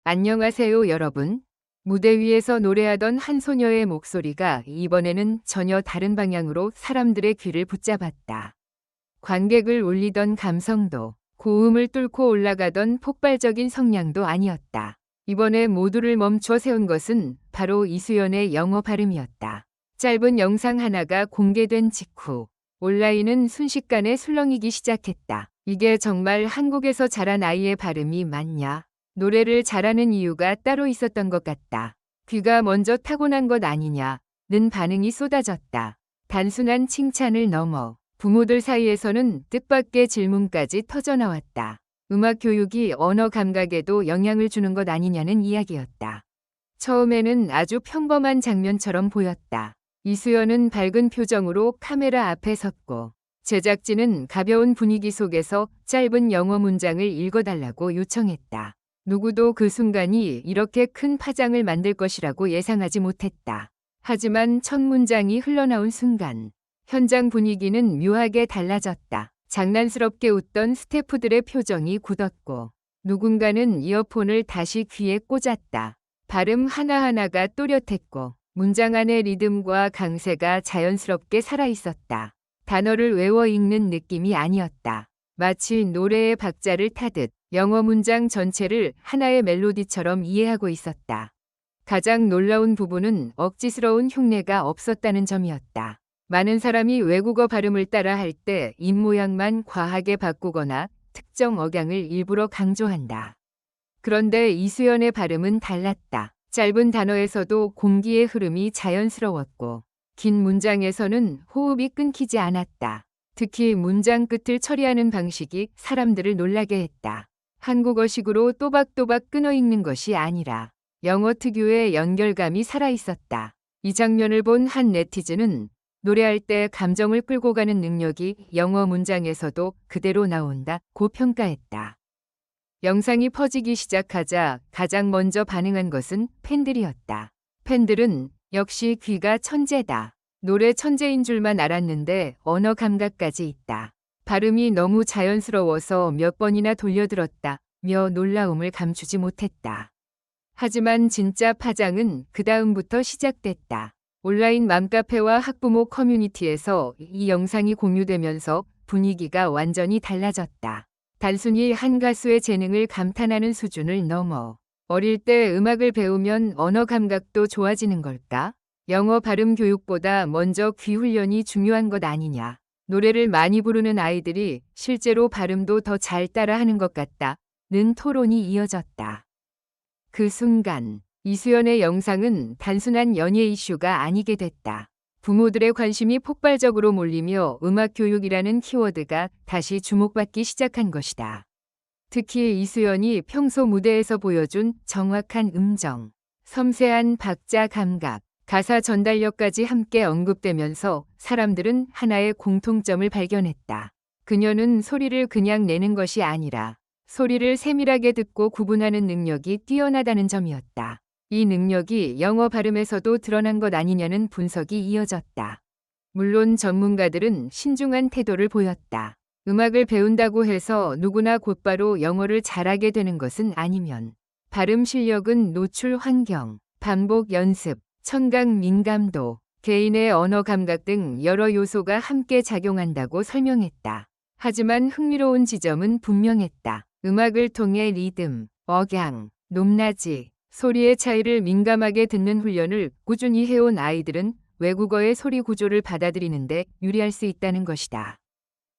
안녕하세요, 여러분. 무대 위에서 노래하던 한 소녀의 목소리가 이번에는 전혀 다른 방향으로 사람들의 귀를 붙잡았다. 관객을 울리던 감성도, 고음을 뚫고 올라가던 폭발적인 성량도 아니었다. 이번에 모두를 멈춰 세운 것은 바로 이수연의 영어 발음이었다. 짧은 영상 하나가 공개된 직후 온라인은 순식간에 술렁이기 시작했다. 이게 정말 한국에서 자란 아이의 발음이 맞냐? 노래를 잘하는 이유가 따로 있었던 것 같다. 귀가 먼저 타고난 것 아니냐는 반응이 쏟아졌다. 단순한 칭찬을 넘어 부모들 사이에서는 뜻밖의 질문까지 터져나왔다. 음악 교육이 언어 감각에도 영향을 주는 것 아니냐는 이야기였다. 처음에는 아주 평범한 장면처럼 보였다. 이수연은 밝은 표정으로 카메라 앞에 섰고 제작진은 가벼운 분위기 속에서 짧은 영어 문장을 읽어달라고 요청했다. 누구도 그 순간이 이렇게 큰 파장을 만들 것이라고 예상하지 못했다. 하지만 첫 문장이 흘러나온 순간 현장 분위기는 묘하게 달라졌다. 장난스럽게 웃던 스태프들의 표정이 굳었고 누군가는 이어폰을 다시 귀에 꽂았다. 발음 하나하나가 또렷했고 문장 안의 리듬과 강세가 자연스럽게 살아있었다. 단어를 외워 읽는 느낌이 아니었다. 마치 노래의 박자를 타듯 영어 문장 전체를 하나의 멜로디처럼 이해하고 있었다. 가장 놀라운 부분은 억지스러운 흉내가 없었다는 점이었다. 많은 사람이 외국어 발음을 따라 할 때 입모양만 과하게 바꾸거나 특정 억양을 일부러 강조한다. 그런데 이수연의 발음은 달랐다. 짧은 단어에서도 공기의 흐름이 자연스러웠고 긴 문장에서는 호흡이 끊기지 않았다. 특히 문장 끝을 처리하는 방식이 사람들을 놀라게 했다. 한국어식으로 또박또박 끊어 읽는 것이 아니라 영어 특유의 연결감이 살아있었다. 이 장면을 본 한 네티즌은 노래할 때 감정을 끌고 가는 능력이 영어 문장에서도 그대로 나온다고 평가했다. 영상이 퍼지기 시작하자 가장 먼저 반응한 것은 팬들이었다. 팬들은 역시 귀가 천재다. 노래 천재인 줄만 알았는데 언어 감각까지 있다. 발음이 너무 자연스러워서 몇 번이나 돌려들었다며 놀라움을 감추지 못했다. 하지만 진짜 파장은 그 다음부터 시작됐다. 온라인 맘카페와 학부모 커뮤니티에서 이 영상이 공유되면서 분위기가 완전히 달라졌다. 단순히 한 가수의 재능을 감탄하는 수준을 넘어 어릴 때 음악을 배우면 언어 감각도 좋아지는 걸까? 영어 발음 교육보다 먼저 귀 훈련이 중요한 것 아니냐. 노래를 많이 부르는 아이들이 실제로 발음도 더 잘 따라하는 것 같다는 토론이 이어졌다. 그 순간 이수연의 영상은 단순한 연예 이슈가 아니게 됐다. 부모들의 관심이 폭발적으로 몰리며 음악 교육이라는 키워드가 다시 주목받기 시작한 것이다. 특히 이수연이 평소 무대에서 보여준 정확한 음정, 섬세한 박자 감각, 가사 전달력까지 함께 언급되면서 사람들은 하나의 공통점을 발견했다. 그녀는 소리를 그냥 내는 것이 아니라 소리를 세밀하게 듣고 구분하는 능력이 뛰어나다는 점이었다. 이 능력이 영어 발음에서도 드러난 것 아니냐는 분석이 이어졌다. 물론 전문가들은 신중한 태도를 보였다. 음악을 배운다고 해서 누구나 곧바로 영어를 잘하게 되는 것은 아니면 발음 실력은 노출 환경, 반복 연습, 청각 민감도, 개인의 언어 감각 등 여러 요소가 함께 작용한다고 설명했다. 하지만 흥미로운 지점은 분명했다. 음악을 통해 리듬, 억양, 높낮이, 소리의 차이를 민감하게 듣는 훈련을 꾸준히 해온 아이들은 외국어의 소리 구조를 받아들이는데 유리할 수 있다는 것이다.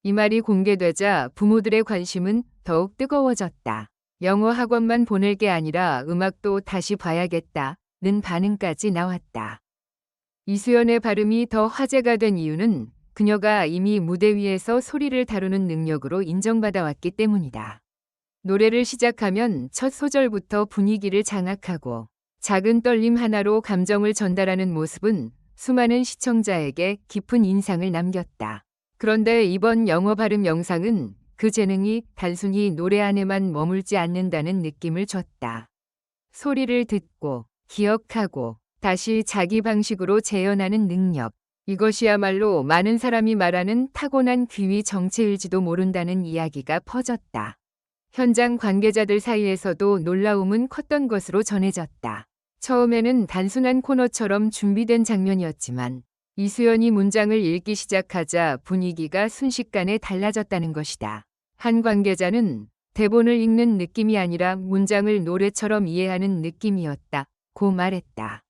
이 말이 공개되자 부모들의 관심은 더욱 뜨거워졌다. 영어 학원만 보낼 게 아니라 음악도 다시 봐야겠다는 반응까지 나왔다. 이수연의 발음이 더 화제가 된 이유는 그녀가 이미 무대 위에서 소리를 다루는 능력으로 인정받아왔기 때문이다. 노래를 시작하면 첫 소절부터 분위기를 장악하고 작은 떨림 하나로 감정을 전달하는 모습은 수많은 시청자에게 깊은 인상을 남겼다. 그런데 이번 영어 발음 영상은 그 재능이 단순히 노래 안에만 머물지 않는다는 느낌을 줬다. 소리를 듣고 기억하고 다시 자기 방식으로 재현하는 능력. 이것이야말로 많은 사람이 말하는 타고난 귀위 정체일지도 모른다는 이야기가 퍼졌다. 현장 관계자들 사이에서도 놀라움은 컸던 것으로 전해졌다. 처음에는 단순한 코너처럼 준비된 장면이었지만 이수연이 문장을 읽기 시작하자 분위기가 순식간에 달라졌다는 것이다. 한 관계자는 대본을 읽는 느낌이 아니라 문장을 노래처럼 이해하는 느낌이었다고 말했다.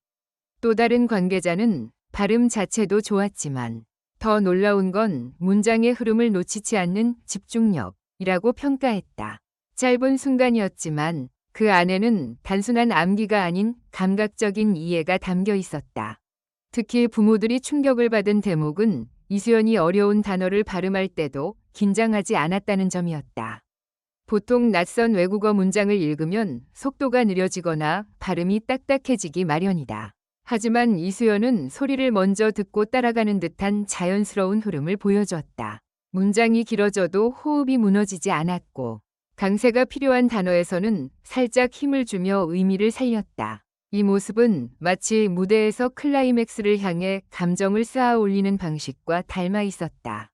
또 다른 관계자는 발음 자체도 좋았지만 더 놀라운 건 문장의 흐름을 놓치지 않는 집중력이라고 평가했다. 짧은 순간이었지만 그 안에는 단순한 암기가 아닌 감각적인 이해가 담겨 있었다. 특히 부모들이 충격을 받은 대목은 이수연이 어려운 단어를 발음할 때도 긴장하지 않았다는 점이었다. 보통 낯선 외국어 문장을 읽으면 속도가 느려지거나 발음이 딱딱해지기 마련이다. 하지만 이수연은 소리를 먼저 듣고 따라가는 듯한 자연스러운 흐름을 보여줬다. 문장이 길어져도 호흡이 무너지지 않았고 강세가 필요한 단어에서는 살짝 힘을 주며 의미를 살렸다. 이 모습은 마치 무대에서 클라이맥스를 향해 감정을 쌓아 올리는 방식과 닮아 있었다.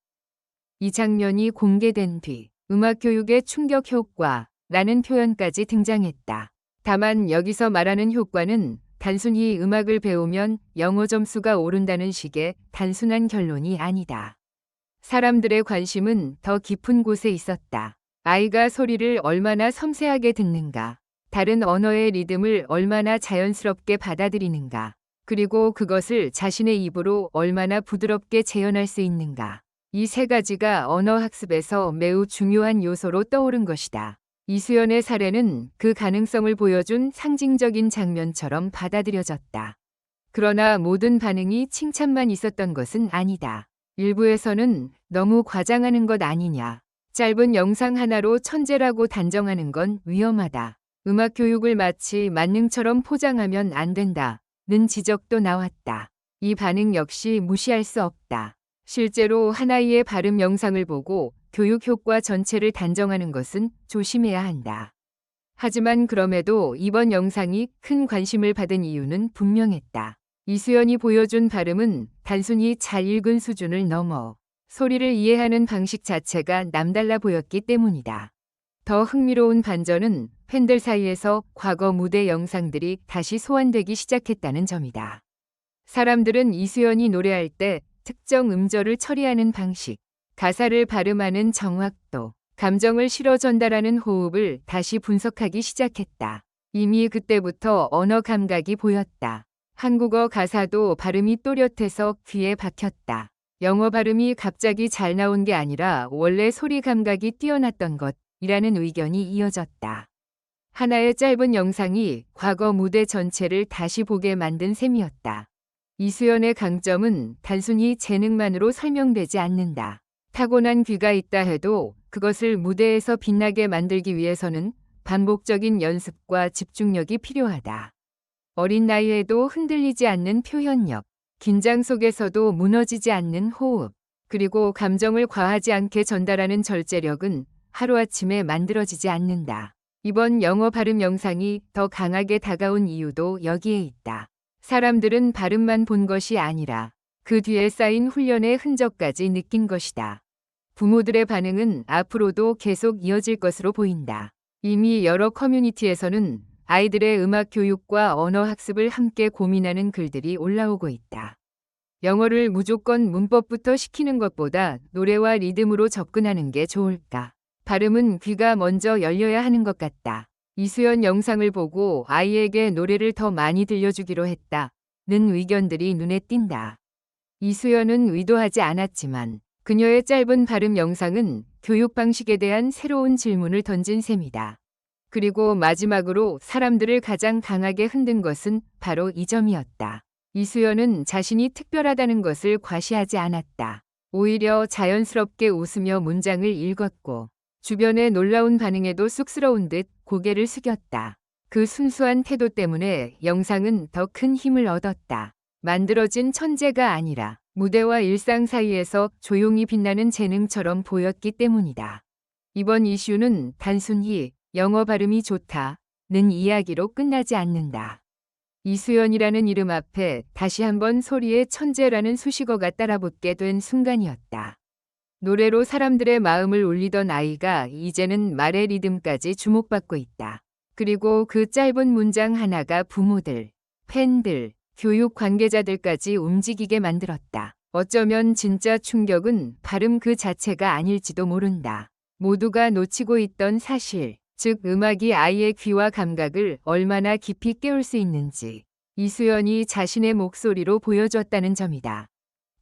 이 장면이 공개된 뒤 음악 교육의 충격 효과라는 표현까지 등장했다. 다만 여기서 말하는 효과는 단순히 음악을 배우면 영어 점수가 오른다는 식의 단순한 결론이 아니다. 사람들의 관심은 더 깊은 곳에 있었다. 아이가 소리를 얼마나 섬세하게 듣는가, 다른 언어의 리듬을 얼마나 자연스럽게 받아들이는가, 그리고 그것을 자신의 입으로 얼마나 부드럽게 재현할 수 있는가. 이 세 가지가 언어 학습에서 매우 중요한 요소로 떠오른 것이다. 이수연의 사례는 그 가능성을 보여준 상징적인 장면처럼 받아들여졌다. 그러나 모든 반응이 칭찬만 있었던 것은 아니다. 일부에서는 너무 과장하는 것 아니냐, 짧은 영상 하나로 천재라고 단정하는 건 위험하다, 음악 교육을 마치 만능처럼 포장하면 안 된다는 지적도 나왔다. 이 반응 역시 무시할 수 없다. 실제로 한 아이의 발음 영상을 보고 교육 효과 전체를 단정하는 것은 조심해야 한다. 하지만 그럼에도 이번 영상이 큰 관심을 받은 이유는 분명했다. 이수연이 보여준 발음은 단순히 잘 읽은 수준을 넘어 소리를 이해하는 방식 자체가 남달라 보였기 때문이다. 더 흥미로운 반전은 팬들 사이에서 과거 무대 영상들이 다시 소환되기 시작했다는 점이다. 사람들은 이수연이 노래할 때 특정 음절을 처리하는 방식, 가사를 발음하는 정확도, 감정을 실어 전달하는 호흡을 다시 분석하기 시작했다. 이미 그때부터 언어 감각이 보였다. 한국어 가사도 발음이 또렷해서 귀에 박혔다. 영어 발음이 갑자기 잘 나온 게 아니라 원래 소리 감각이 뛰어났던 것이라는 의견이 이어졌다. 하나의 짧은 영상이 과거 무대 전체를 다시 보게 만든 셈이었다. 이수연의 강점은 단순히 재능만으로 설명되지 않는다. 타고난 귀가 있다 해도 그것을 무대에서 빛나게 만들기 위해서는 반복적인 연습과 집중력이 필요하다. 어린 나이에도 흔들리지 않는 표현력, 긴장 속에서도 무너지지 않는 호흡, 그리고 감정을 과하지 않게 전달하는 절제력은 하루아침에 만들어지지 않는다. 이번 영어 발음 영상이 더 강하게 다가온 이유도 여기에 있다. 사람들은 발음만 본 것이 아니라 그 뒤에 쌓인 훈련의 흔적까지 느낀 것이다. 부모들의 반응은 앞으로도 계속 이어질 것으로 보인다. 이미 여러 커뮤니티에서는 아이들의 음악 교육과 언어 학습을 함께 고민하는 글들이 올라오고 있다. 영어를 무조건 문법부터 시키는 것보다 노래와 리듬으로 접근하는 게 좋을까? 발음은 귀가 먼저 열려야 하는 것 같다. 이수연 영상을 보고 아이에게 노래를 더 많이 들려주기로 했다는 의견들이 눈에 띈다. 이수연은 의도하지 않았지만 그녀의 짧은 발음 영상은 교육 방식에 대한 새로운 질문을 던진 셈이다. 그리고 마지막으로 사람들을 가장 강하게 흔든 것은 바로 이 점이었다. 이수연은 자신이 특별하다는 것을 과시하지 않았다. 오히려 자연스럽게 웃으며 문장을 읽었고 주변의 놀라운 반응에도 쑥스러운 듯 고개를 숙였다. 그 순수한 태도 때문에 영상은 더 큰 힘을 얻었다. 만들어진 천재가 아니라 무대와 일상 사이에서 조용히 빛나는 재능처럼 보였기 때문이다. 이번 이슈는 단순히 영어 발음이 좋다는 이야기로 끝나지 않는다. 이수연이라는 이름 앞에 다시 한번 소리의 천재라는 수식어가 따라붙게 된 순간이었다. 노래로 사람들의 마음을 울리던 아이가 이제는 말의 리듬까지 주목받고 있다. 그리고 그 짧은 문장 하나가 부모들, 팬들, 교육 관계자들까지 움직이게 만들었다. 어쩌면 진짜 충격은 발음 그 자체가 아닐지도 모른다. 모두가 놓치고 있던 사실, 즉 음악이 아이의 귀와 감각을 얼마나 깊이 깨울 수 있는지 이수연이 자신의 목소리로 보여줬다는 점이다.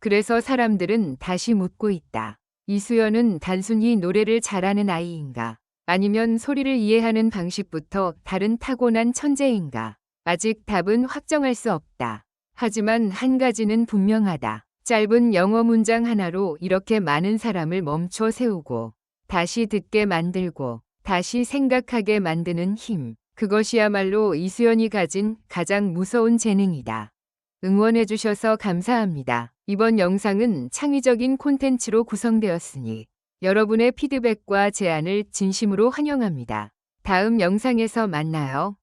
그래서 사람들은 다시 묻고 있다. 이수연은 단순히 노래를 잘하는 아이인가? 아니면 소리를 이해하는 방식부터 다른 타고난 천재인가? 아직 답은 확정할 수 없다. 하지만 한 가지는 분명하다. 짧은 영어 문장 하나로 이렇게 많은 사람을 멈춰 세우고 다시 듣게 만들고 다시 생각하게 만드는 힘. 그것이야말로 이수연이 가진 가장 무서운 재능이다. 응원해주셔서 감사합니다. 이번 영상은 창의적인 콘텐츠로 구성되었으니 여러분의 피드백과 제안을 진심으로 환영합니다. 다음 영상에서 만나요.